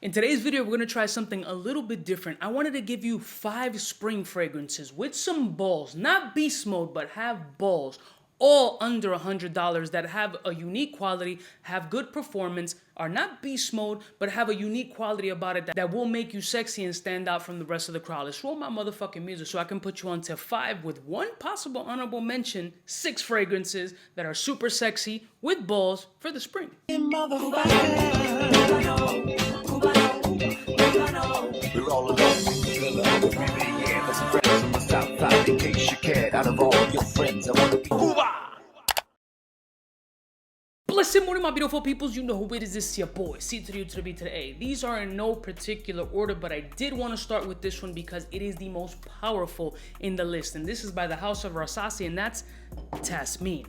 In today's video, we're gonna try something a little bit different. I wanted to give you 5 spring fragrances with some balls, not beast mode, but have balls, all under $100 that have a unique quality, have good performance, are not beast mode, but have a unique quality about it that will make you sexy and stand out from the rest of the crowd. Let's roll my motherfucking music so I can put you on to 5 with one possible honorable mention, 6 fragrances that are super sexy with balls for the spring. We're all alone. Yeah, for some friends from the south side. In case you cared, out of all your friends, I want to be Cuba. Blessed morning, my beautiful peoples. You know who it is. This is your boy, C to the U to the B to the A. These are in no particular order, but I did want to start with this one because it is the most powerful in the list. And this is by the House of Rasasi, and that's Tasmin.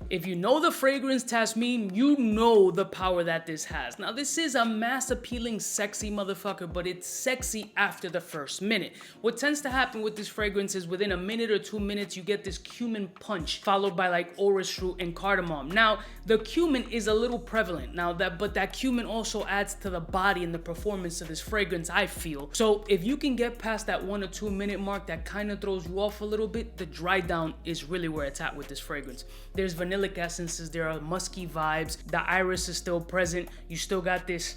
If you know the fragrance Tasmin, you know the power that this has. Now, this is a mass-appealing, sexy motherfucker, but it's sexy after the first minute. What tends to happen with this fragrance is within a minute or 2 minutes, you get this cumin punch, followed by like orris root and cardamom. Now, the cumin is a little prevalent but that cumin also adds to the body and the performance of this fragrance, I feel. So if you can get past that 1 or 2 minute mark, that kind of throws you off a little bit. The dry down is really where it's at with this fragrance. There's vanilla essences, there are musky vibes, the iris is still present, you still got this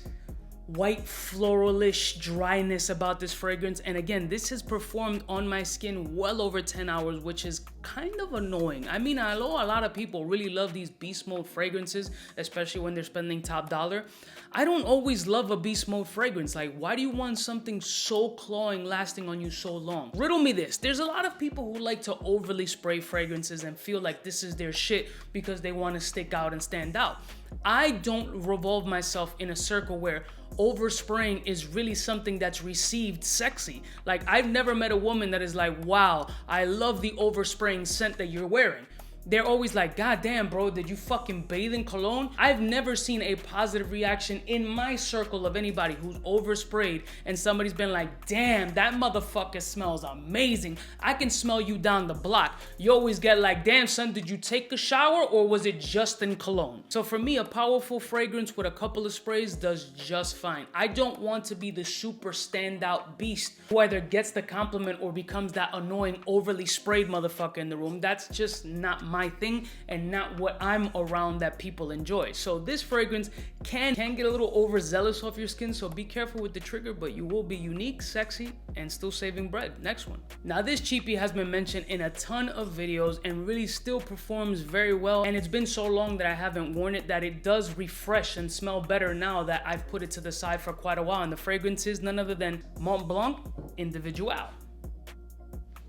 white floralish dryness about this fragrance. And again, this has performed on my skin well over 10 hours, which is kind of annoying. I mean, I know a lot of people really love these beast mode fragrances, especially when they're spending top dollar. I don't always love a beast mode fragrance. Like, why do you want something so clawing lasting on you so long? Riddle me this. There's a lot of people who like to overly spray fragrances and feel like this is their shit because they want to stick out and stand out. I don't revolve myself in a circle where overspraying is really something that's received sexy. Like, I've never met a woman that is like, wow, I love the overspraying scent that you're wearing. They're always like, God damn, bro, did you fucking bathe in cologne? I've never seen a positive reaction in my circle of anybody who's oversprayed and somebody's been like, damn, that motherfucker smells amazing. I can smell you down the block. You always get like, damn, son, did you take a shower or was it just in cologne? So for me, a powerful fragrance with a couple of sprays does just fine. I don't want to be the super standout beast who either gets the compliment or becomes that annoying, overly sprayed motherfucker in the room. That's just not my thing and not what I'm around that people enjoy. So this fragrance can get a little overzealous off your skin, so be careful with the trigger, but you will be unique, sexy, and still saving bread. Next one. Now, this cheapie has been mentioned in a ton of videos and really still performs very well, and it's been so long that I haven't worn it that it does refresh and smell better now that I've put it to the side for quite a while, and the fragrance is none other than Montblanc Individuel.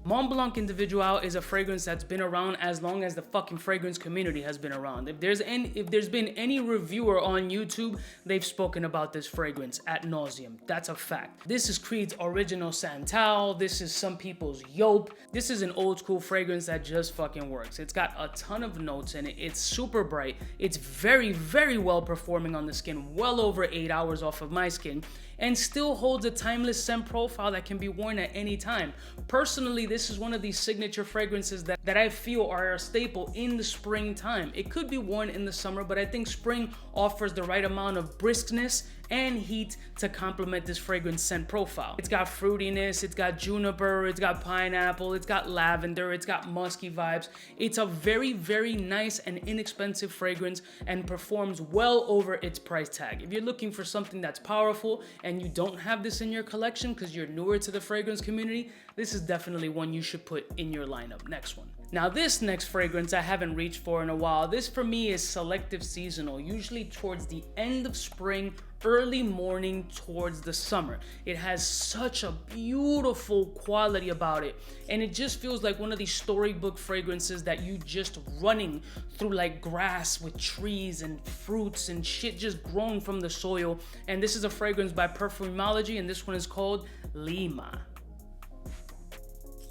Montblanc Individuel is a fragrance that's been around as long as the fucking fragrance community has been around. If there's been any reviewer on YouTube, they've spoken about this fragrance ad nauseum. That's a fact. This is Creed's original Santal. This is some people's Yope. This is an old school fragrance that just fucking works. It's got a ton of notes in it. It's super bright. It's very, very well performing on the skin, well over 8 hours off of my skin, and still holds a timeless scent profile that can be worn at any time. Personally, this is one of these signature fragrances that I feel are a staple in the springtime. It could be worn in the summer, but I think spring offers the right amount of briskness and heat to complement this fragrance scent profile. It's got fruitiness, it's got juniper, it's got pineapple, it's got lavender, it's got musky vibes. It's a very, very nice and inexpensive fragrance and performs well over its price tag. If you're looking for something that's powerful and you don't have this in your collection because you're newer to the fragrance community, this is definitely one you should put in your lineup. Next one. Now, this next fragrance I haven't reached for in a while. This for me is selective seasonal, usually towards the end of spring, early morning towards the summer. It has such a beautiful quality about it, and it just feels like one of these storybook fragrances that you just running through like grass with trees and fruits and shit just grown from the soil. And this is a fragrance by Perfumology, and this one is called Lema.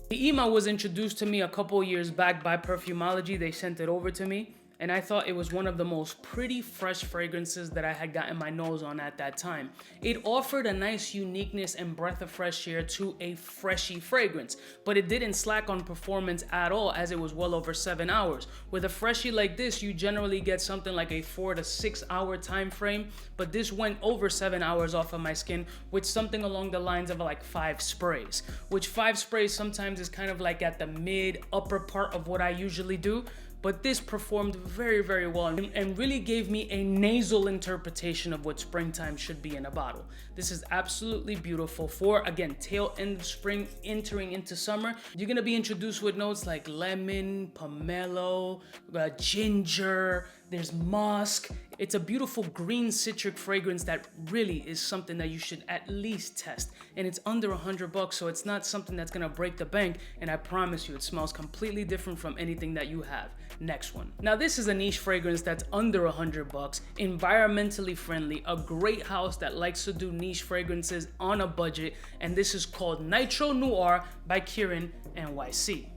The Lema was introduced to me a couple years back by Perfumology. They sent it over to me. and I thought it was one of the most pretty fresh fragrances that I had gotten my nose on at that time. It offered a nice uniqueness and breath of fresh air to a freshy fragrance, but it didn't slack on performance at all, as it was well over 7 hours. With a freshie like this, you generally get something like a 4 to 6 hour time frame, but this went over 7 hours off of my skin with something along the lines of like 5 sprays, which 5 sprays sometimes is kind of like at the mid upper part of what I usually do. But this performed very, very well and really gave me a nasal interpretation of what springtime should be in a bottle. This is absolutely beautiful for, again, tail end of spring, entering into summer. You're gonna be introduced with notes like lemon, pomelo, ginger, there's musk. It's a beautiful green citric fragrance that really is something that you should at least test. And it's under $100, so it's not something that's gonna break the bank. And I promise you, it smells completely different from anything that you have. Next one. Now this is a niche fragrance that's under $100, environmentally friendly, a great house that likes to do niche fragrances on a budget. And this is called Nitro Noir by Kieran NYC.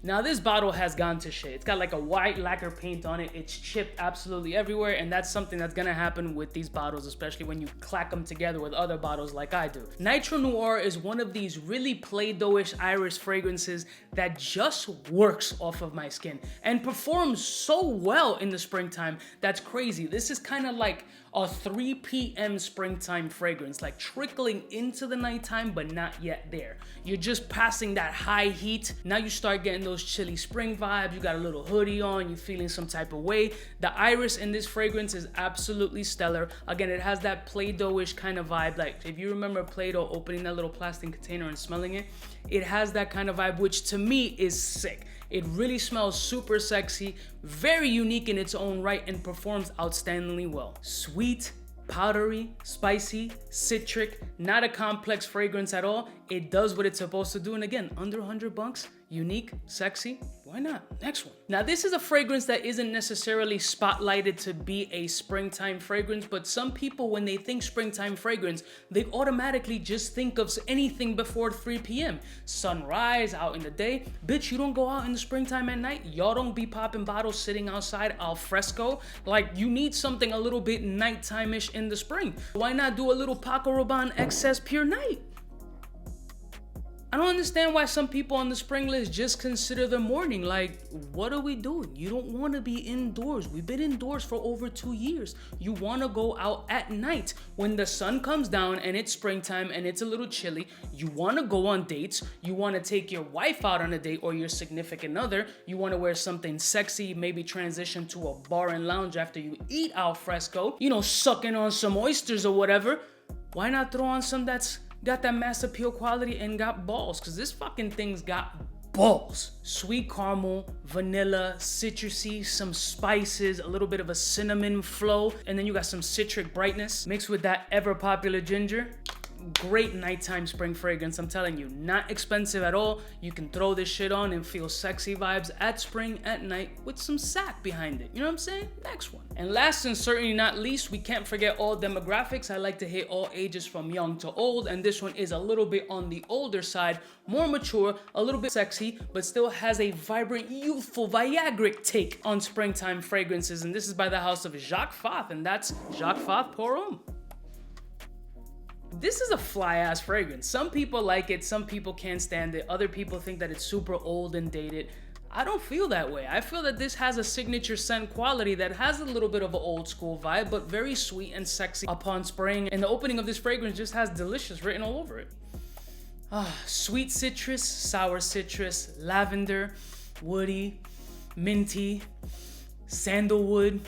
Now this bottle has gone to shit. It's got like a white lacquer paint on it. It's chipped absolutely everywhere, and that's something that's gonna happen with these bottles, especially when you clack them together with other bottles like I do. Nitro Noir is one of these really Play-Doh-ish iris fragrances that just works off of my skin and performs so well in the springtime. That's crazy. This is kind of like a 3 p.m. springtime fragrance, like trickling into the nighttime, but not yet there. You're just passing that high heat. Now you start getting those chilly spring vibes. You got a little hoodie on, you're feeling some type of way. The iris in this fragrance is absolutely stellar. Again, it has that Play-Doh-ish kind of vibe. Like if you remember Play-Doh opening that little plastic container and smelling it, it has that kind of vibe, which to me is sick. It really smells super sexy, very unique in its own right, and performs outstandingly well. Sweet, powdery, spicy, citric, not a complex fragrance at all. It does what it's supposed to do, and again, under $100, unique, sexy, why not? Next one. Now this is a fragrance that isn't necessarily spotlighted to be a springtime fragrance, but some people, when they think springtime fragrance, they automatically just think of anything before 3 p.m. Sunrise, out in the day. Bitch, you don't go out in the springtime at night? Y'all don't be popping bottles sitting outside al fresco? Like, you need something a little bit nighttime-ish in the spring. Why not do a little Paco Rabanne Excess Pure Night? I don't understand why some people on the spring list just consider the morning. Like, what are we doing? You don't want to be indoors. We've been indoors for over 2 years. You want to go out at night when the sun comes down and it's springtime and it's a little chilly. You want to go on dates. You want to take your wife out on a date or your significant other. You want to wear something sexy, maybe transition to a bar and lounge after you eat al fresco, you know, sucking on some oysters or whatever. Why not throw on some that's got that mass appeal quality and got balls? Because this fucking thing's got balls. Sweet caramel, vanilla, citrusy, some spices, a little bit of a cinnamon flow, and then you got some citric brightness mixed with that ever popular ginger. Great nighttime spring fragrance, I'm telling you. Not expensive at all. You can throw this shit on and feel sexy vibes at spring, at night, with some sack behind it. You know what I'm saying? Next one. And last and certainly not least, we can't forget all demographics. I like to hit all ages from young to old, and this one is a little bit on the older side, more mature, a little bit sexy, but still has a vibrant, youthful, Viagric take on springtime fragrances. And this is by the house of Jacques Fath, and that's Jacques Fath Pour Homme. This is a fly-ass fragrance. Some people like it, some people can't stand it. Other people think that it's super old and dated. I don't feel that way. I feel that this has a signature scent quality that has a little bit of an old school vibe, but very sweet and sexy upon spraying. And the opening of this fragrance just has delicious written all over it. Sweet citrus, sour citrus, lavender, woody, minty, sandalwood.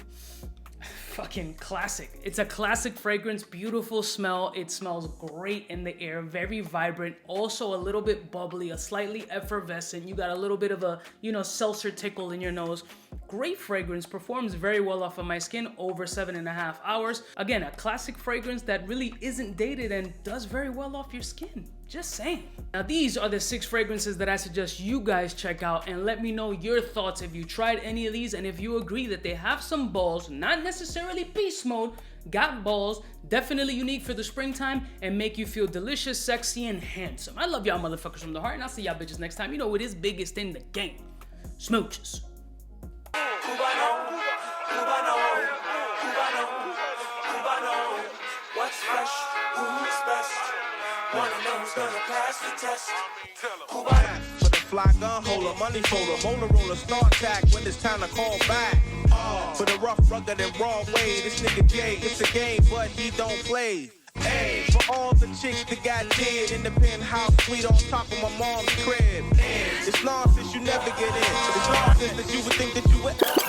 Fucking classic. It's a classic fragrance, beautiful smell. It smells great in the air, very vibrant, also a little bit bubbly, a slightly effervescent. You got a little bit of a, you know, seltzer tickle in your nose. Great fragrance, performs very well off of my skin, over 7.5 hours. Again, a classic fragrance that really isn't dated and does very well off your skin. Just saying. Now these are the 6 fragrances that I suggest you guys check out, and let me know your thoughts if you tried any of these and if you agree that they have some balls, not necessarily beast mode, got balls, definitely unique for the springtime, and make you feel delicious, sexy, and handsome. I love y'all motherfuckers from the heart, and I'll see y'all bitches next time. You know it is biggest in the game. Smooches. who's gonna pass the test? For the fly gun holder, money folder, Motorola start tack when it's time to call back. For the rough, rugged, and raw way, this nigga Jay, it's a game, but he don't play. Hey, for all the chicks that got dead in the penthouse suite on top of my mom's crib. It's nonsense you never get in. It's nonsense that you would think that you would.